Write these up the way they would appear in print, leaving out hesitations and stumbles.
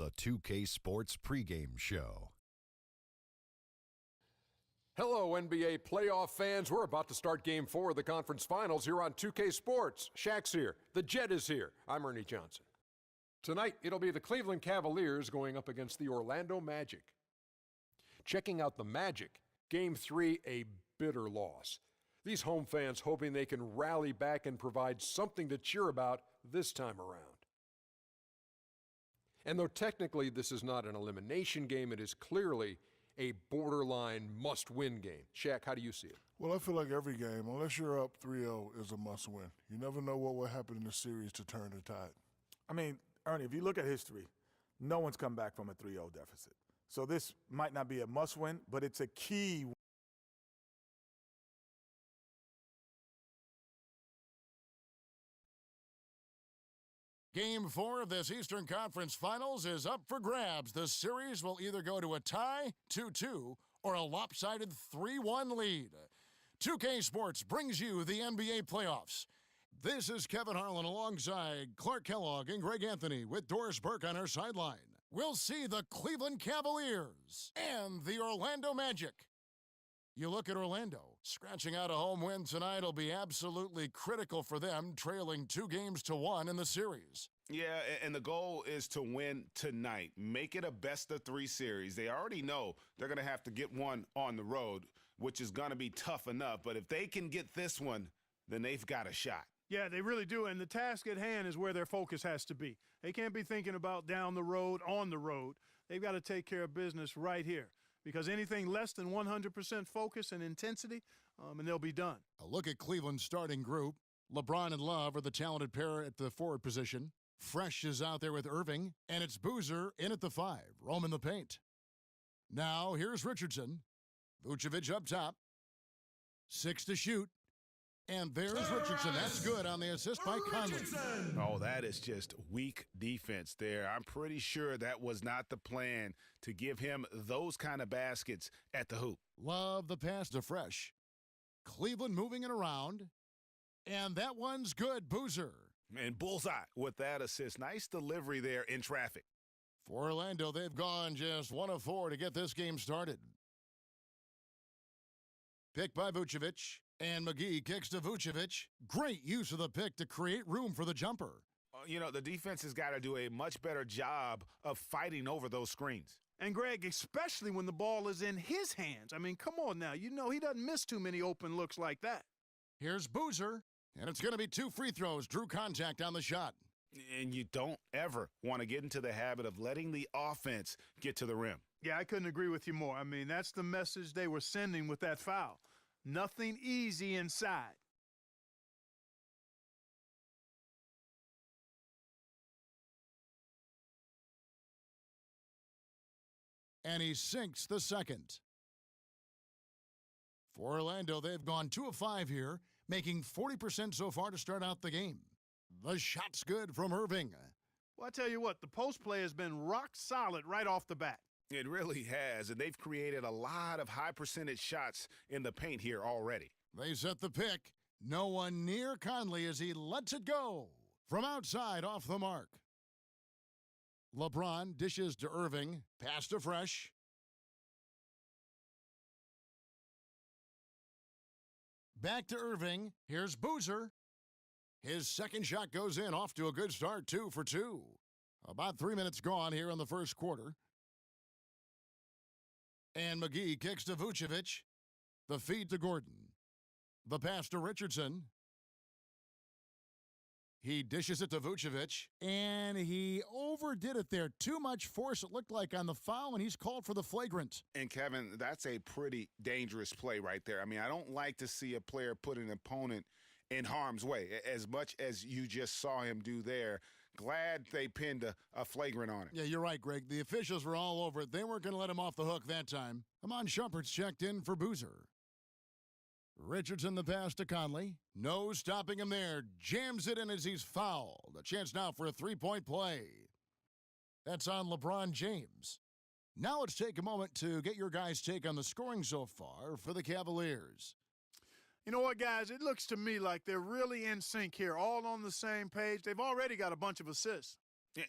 the 2K Sports pregame show. Hello, NBA playoff fans. We're about to start Game 4 of the conference finals here on 2K Sports. Shaq's here. The Jet is here. I'm Ernie Johnson. Tonight, it'll be the Cleveland Cavaliers going up against the Orlando Magic. Checking out the Magic, Game 3, a bitter loss. These home fans hoping they can rally back and provide something to cheer about this time around. And though technically this is not an elimination game, it is clearly a borderline must-win game. Shaq, how do you see it? Well, I feel like every game, unless you're up 3-0, is a must-win. You never know what will happen in the series to turn the tide. I mean, Ernie, if you look at history, no one's come back from a 3-0 deficit. So this might not be a must-win, but it's a key. Game 4 of this Eastern Conference Finals is up for grabs. The series will either go to a tie, 2-2, or a lopsided 3-1 lead. 2K Sports brings you the NBA playoffs. This is Kevin Harlan alongside Clark Kellogg and Greg Anthony with Doris Burke on our sideline. We'll see the Cleveland Cavaliers and the Orlando Magic. You look at Orlando. Scratching out a home win tonight will be absolutely critical for them, trailing 2-1 in the series. Yeah, and the goal is to win tonight. Make it a best-of-3 series. They already know they're going to have to get one on the road, which is going to be tough enough. But if they can get this one, then they've got a shot. Yeah, they really do, and the task at hand is where their focus has to be. They can't be thinking about down the road, on the road. They've got to take care of business right here. Because anything less than 100% focus and intensity, and they'll be done. A look at Cleveland's starting group. LeBron and Love are the talented pair at the forward position. Fresh is out there with Irving, and it's Boozer in at the 5, roaming the paint. Now, here's Richardson. Vucevic up top. 6 to shoot. And there's Richardson. That's good on the assist by Conley. Oh, that is just weak defense there. I'm pretty sure that was not the plan to give him those kind of baskets at the hoop. Love the pass to Fresh. Cleveland moving it around. And that one's good, Boozer. And bullseye with that assist. Nice delivery there in traffic. For Orlando, they've gone just 1 of 4 to get this game started. Pick by Vucevic. And McGee kicks to Vucevic. Great use of the pick to create room for the jumper. You know, the defense has got to do a much better job of fighting over those screens. And, Greg, especially when the ball is in his hands. I mean, come on now. You know he doesn't miss too many open looks like that. Here's Boozer. And it's going to be 2 free throws. Drew contact on the shot. And you don't ever want to get into the habit of letting the offense get to the rim. Yeah, I couldn't agree with you more. I mean, that's the message they were sending with that foul. Nothing easy inside. And he sinks the second. For Orlando, they've gone 2 of 5 here, making 40% so far to start out the game. The shot's good from Irving. Well, I tell you what, the post play has been rock solid right off the bat. It really has, and they've created a lot of high-percentage shots in the paint here already. They set the pick. No one near Conley as he lets it go. From outside, off the mark. LeBron dishes to Irving. Pass to Fresh. Back to Irving. Here's Boozer. His second shot goes in, off to a good start, 2 for 2. About 3 minutes gone here in the first quarter. And McGee kicks to Vucevic. The feed to Gordon. The pass to Richardson. He dishes it to Vucevic, and he overdid it there. Too much force, it looked like, on the foul, and he's called for the flagrant. And, Kevin, that's a pretty dangerous play right there. I mean, I don't like to see a player put an opponent in harm's way, as much as you just saw him do there. Glad they pinned a flagrant on him. Yeah, you're right, Greg. The officials were all over it. They weren't going to let him off the hook that time. Amon Shumpert's checked in for Boozer. Richardson the pass to Conley. No stopping him there. Jams it in as he's fouled. A chance now for a three-point play. That's on LeBron James. Now let's take a moment to get your guys' take on the scoring so far for the Cavaliers. You know what, guys? It looks to me like they're really in sync here, all on the same page. They've already got a bunch of assists.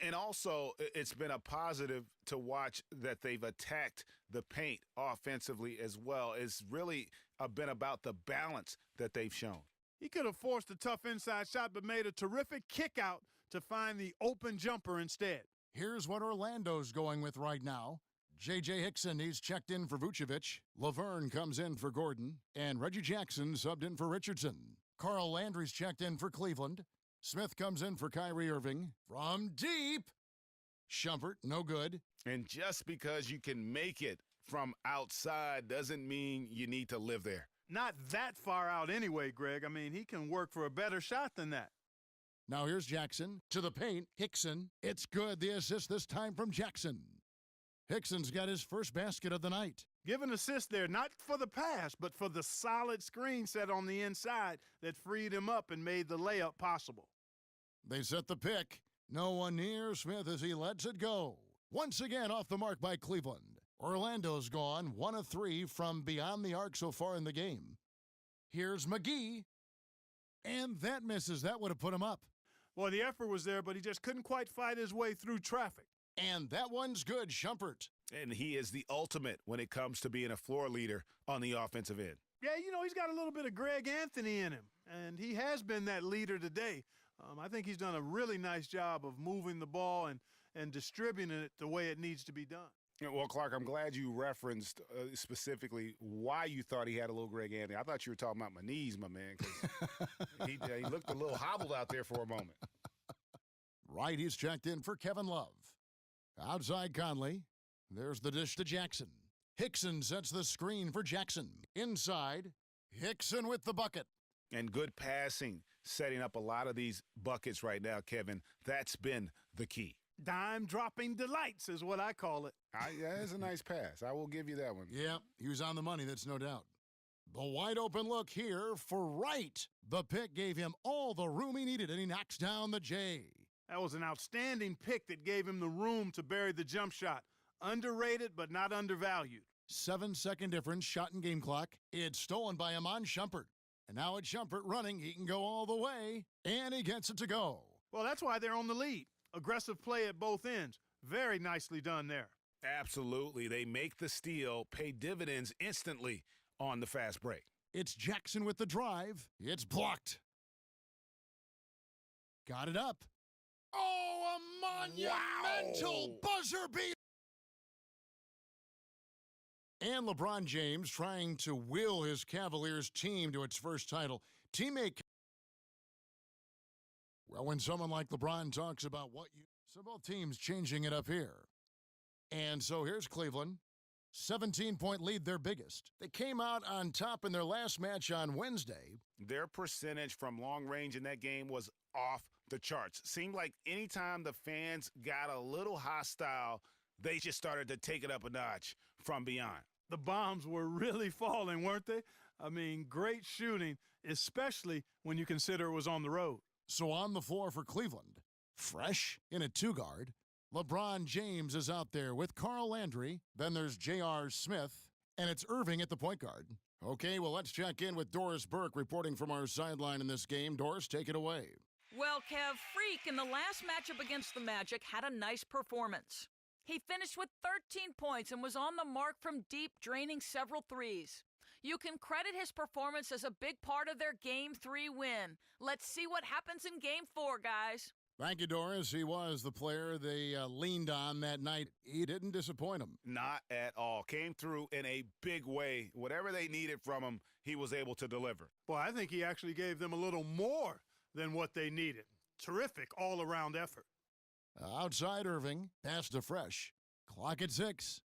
And also, it's been a positive to watch that they've attacked the paint offensively as well. It's really been about the balance that they've shown. He could have forced a tough inside shot, but made a terrific kick out to find the open jumper instead. Here's what Orlando's going with right now. J.J. Hickson, he's checked in for Vucevic. Laverne comes in for Gordon. And Reggie Jackson subbed in for Richardson. Carl Landry's checked in for Cleveland. Smith comes in for Kyrie Irving. From deep, Shumpert, no good. And just because you can make it from outside doesn't mean you need to live there. Not that far out anyway, Greg. I mean, he can work for a better shot than that. Now here's Jackson. To the paint, Hickson. It's good, the assist this time from Jackson. Hickson's got his first basket of the night. Give an assist there, not for the pass, but for the solid screen set on the inside that freed him up and made the layup possible. They set the pick. No one near Smith as he lets it go. Once again off the mark by Cleveland. Orlando's gone 1 of 3 from beyond the arc so far in the game. Here's McGee. And that misses. That would have put him up. Well, the effort was there, but he just couldn't quite fight his way through traffic. And that one's good, Shumpert. And he is the ultimate when it comes to being a floor leader on the offensive end. Yeah, you know, he's got a little bit of Greg Anthony in him, and he has been that leader today. I think he's done a really nice job of moving the ball and distributing it the way it needs to be done. Well, Clark, I'm glad you referenced specifically why you thought he had a little Greg Anthony. I thought you were talking about my knees, my man, because he looked a little hobbled out there for a moment. Right, he's checked in for Kevin Love. Outside Conley. There's the dish to Jackson. Hickson sets the screen for Jackson. Inside, Hickson with the bucket. And good passing, setting up a lot of these buckets right now, Kevin. That's been the key. Dime-dropping delights is what I call it. That's a nice pass. I will give you that one. Yeah, he was on the money, that's no doubt. The wide open look here for Wright. The pick gave him all the room he needed, and he knocks down the J. That was an outstanding pick that gave him the room to bury the jump shot. Underrated, but not undervalued. 7-second difference, shot and game clock. It's stolen by Iman Shumpert. And now it's Shumpert running. He can go all the way, and he gets it to go. Well, that's why they're on the lead. Aggressive play at both ends. Very nicely done there. Absolutely. They make the steal, pay dividends instantly on the fast break. It's Jackson with the drive. It's blocked. Got it up. Oh, a monumental buzzer beater. And LeBron James trying to will his Cavaliers team to its first title. Teammate. Well, when someone like LeBron talks about what you... So both teams changing it up here. And so here's Cleveland. 17-point lead, their biggest. They came out on top in their last match on Wednesday. Their percentage from long range in that game was off the charts. Seemed like anytime the fans got a little hostile, they just started to take it up a notch from beyond. The bombs were really falling, weren't they? I mean, great shooting, especially when you consider it was on the road. So on the floor for Cleveland, fresh in a two-guard, LeBron James is out there with Carl Landry. Then there's J.R. Smith, and it's Irving at the point guard. Okay, well, let's check in with Doris Burke reporting from our sideline in this game. Doris, take it away. Well, Kev, Freak in the last matchup against the Magic had a nice performance. He finished with 13 points and was on the mark from deep, draining several threes. You can credit his performance as a big part of their Game 3 win. Let's see what happens in Game 4, guys. Thank you, Doris. He was the player they leaned on that night. He didn't disappoint them. Not at all. Came through in a big way. Whatever they needed from him, he was able to deliver. Well, I think he actually gave them a little more than what they needed. Terrific all-around effort. Outside Irving, pass to Fresh. Clock at 6.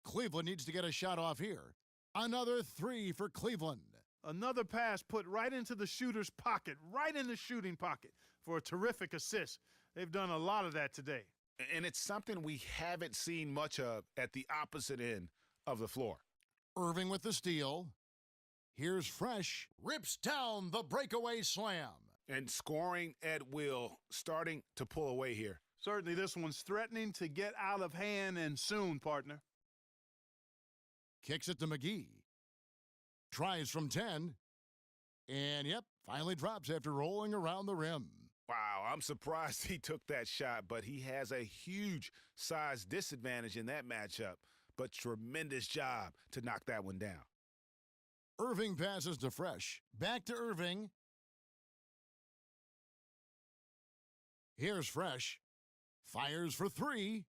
Cleveland needs to get a shot off here. Another 3 for Cleveland. Another pass put right into the shooter's pocket, right in the shooting pocket for a terrific assist. They've done a lot of that today. And it's something we haven't seen much of at the opposite end of the floor. Irving with the steal. Here's Fresh. Rips down the breakaway slam. And scoring at will, starting to pull away here. Certainly this one's threatening to get out of hand, and soon, partner. Kicks it to McGee. Tries from 10. And, yep, finally drops after rolling around the rim. Wow, I'm surprised he took that shot, but he has a huge size disadvantage in that matchup. But tremendous job to knock that one down. Irving passes to Fresh. Back to Irving. Here's Fresh. Fires for three.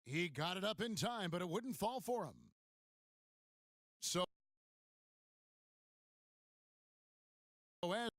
He got it up in time, but it wouldn't fall for him. So as